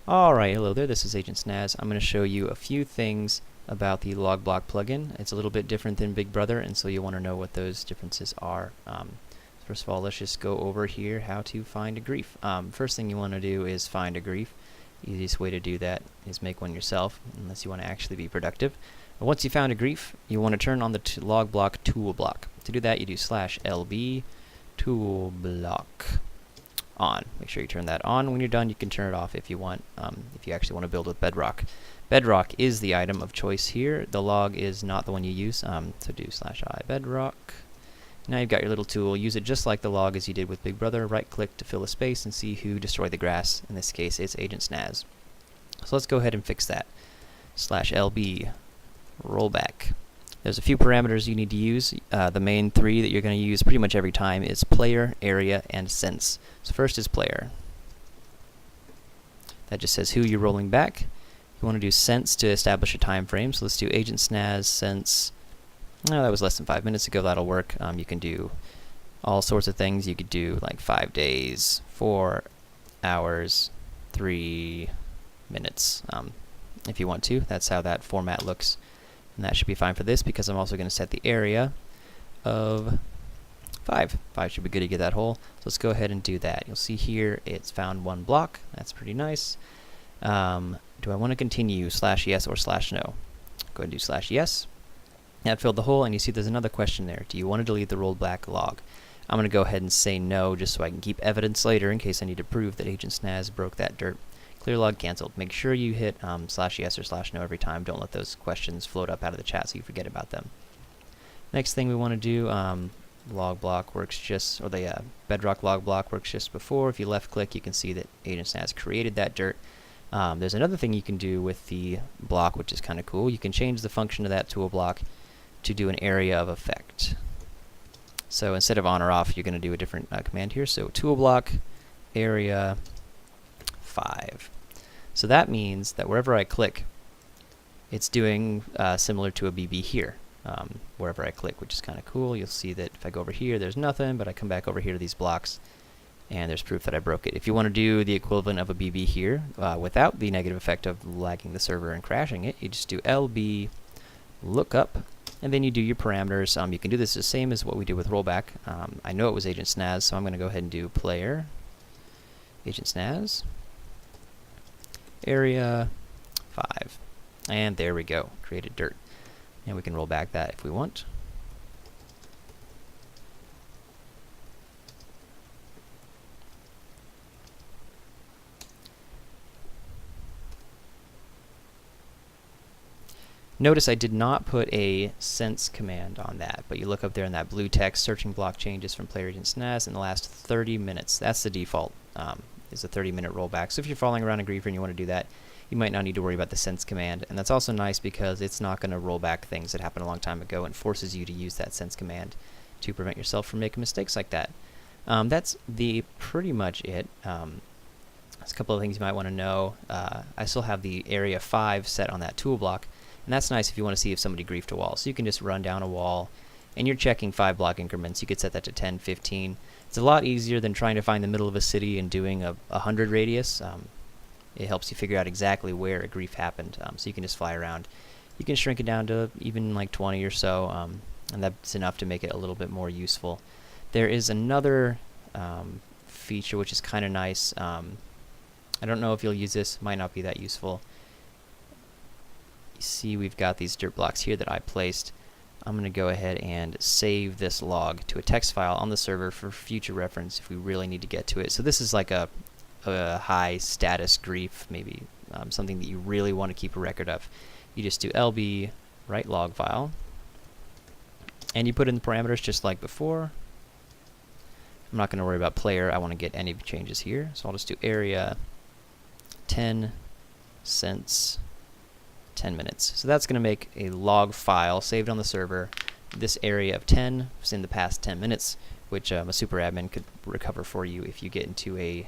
Alright, hello there, this is Agent Snaz. I'm going to show you a few things about the Logblock plugin. It's a little bit different than Big Brother, and so you'll want to know what those differences are. First of all, let's just go over here how to find a grief. First thing you want to do is find a grief. Easiest way to do that is make one yourself, unless you want to actually be productive. And once you found a grief, you want to turn on the Logblock tool block. To do that, you do /lb tool block on. Make sure you turn that on. When you're done, you can turn it off if you want, if you actually want to build with Bedrock. Bedrock is the item of choice here. The log is not the one you use, so do /I bedrock. Now you've got your little tool. Use it just like the log as you did with Big Brother. Right click to fill a space and see who destroyed the grass. In this case, it's Agent Snaz. So let's go ahead and fix that. /lb rollback. There's a few parameters you need to use. The main three that you're going to use pretty much every time is player, area, and sense. So first is player. That just says who you're rolling back. You want to do sense to establish a time frame. So let's do Agent Snaz sense. No, that was less than 5 minutes ago. That'll work. You can do all sorts of things. You could do like 5 days, 4 hours, 3 minutes, if you want to. That's how that format looks. And that should be fine for this because I'm also going to set the area of 5. 5 should be good to get that whole. So let's go ahead and do that. You'll see here it's found one block. That's pretty nice. Do I want to continue /yes or /no? Go ahead and do /yes. That filled the hole, and you see there's another question there. Do you want to delete the rollback log? I'm going to go ahead and say no just so I can keep evidence later in case I need to prove that Agent Snaz broke that dirt. Clear log canceled. Make sure you hit /yes or /no every time. Don't let those questions float up out of the chat so you forget about them. Next thing we want to do, Logblock works just, or the Bedrock Logblock works just before. If you left click, you can see that Agent Snaz created that dirt. There's another thing you can do with the block, which is kind of cool. You can change the function of that tool block to do an area of effect. So instead of on or off, you're going to do a different command here. So tool block area 5. So that means that wherever I click, it's doing similar to a BB here, wherever I click, which is kind of cool. You'll see that if I go over here, there's nothing, but I come back over here to these blocks, and there's proof that I broke it. If you want to do the equivalent of a BB here, without the negative effect of lagging the server and crashing it, you just do LB lookup, and then you do your parameters. You can do this the same as what we did with rollback. I know it was Agent Snaz, so I'm going to go ahead and do player, Agent Snaz, area 5. And there we go, created dirt. And we can roll back that if we want. Notice I did not put a sense command on that, but you look up there in that blue text, searching block changes from player Agent Snaz in the last 30 minutes. That's the default, is a 30-minute rollback. So if you're following around a griefer and you want to do that, you might not need to worry about the sense command. And that's also nice because it's not going to roll back things that happened a long time ago and forces you to use that sense command to prevent yourself from making mistakes like that. That's pretty much it. There's a couple of things you might want to know. I still have the area 5 set on that tool block. And that's nice if you want to see if somebody griefed a wall. So you can just run down a wall, and you're checking 5 block increments. You could set that to 10, 15. It's a lot easier than trying to find the middle of a city and doing a 100 radius. It helps you figure out exactly where a grief happened, so you can just fly around. You can shrink it down to even like 20 or so, and that's enough to make it a little bit more useful. There is another feature which is kind of nice. I don't know if you'll use this. Might not be that useful. You see we've got these dirt blocks here that I placed. I'm going to go ahead and save this log to a text file on the server for future reference if we really need to get to it. So this is like a high status grief, maybe something that you really want to keep a record of. You just do LB write log file, and you put in the parameters just like before. I'm not going to worry about player. I want to get any changes here, so I'll just do area 10 cents 10 minutes. So that's going to make a log file saved on the server. This area of 10 was in the past 10 minutes, which a super admin could recover for you if you get into an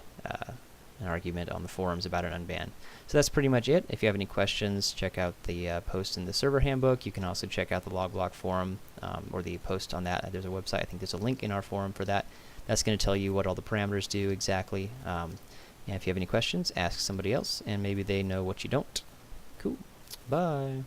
argument on the forums about an unban. So that's pretty much it. If you have any questions, check out the post in the server handbook. You can also check out the Logblock forum or the post on that. There's a website. I think there's a link in our forum for that. That's going to tell you what all the parameters do exactly. And if you have any questions, ask somebody else, and maybe they know what you don't. Cool. Bye.